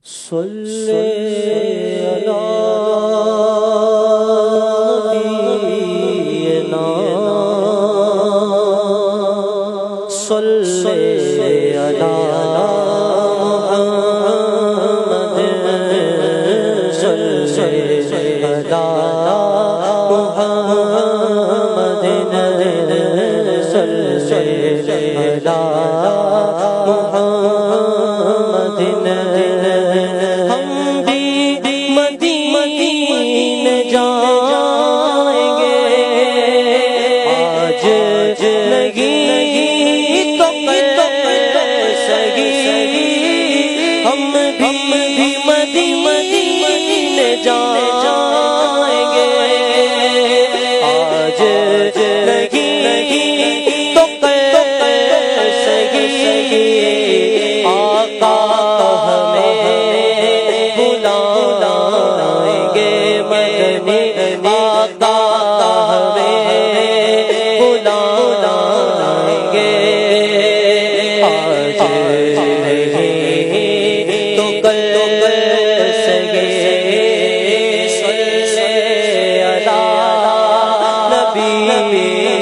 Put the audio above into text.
صلی علی نبینا صلی علی محمد صلی علی محمد صلی علی محمد جائیں گے آج نہیں تو سگی ہم بھی مدینے جائیں گے آج نہیں تو سگی آقا ہمیں بلائیں گے مدنی آقا ہمیں بلائیں گے آج نہیں تو کل سگے صلی علی نبی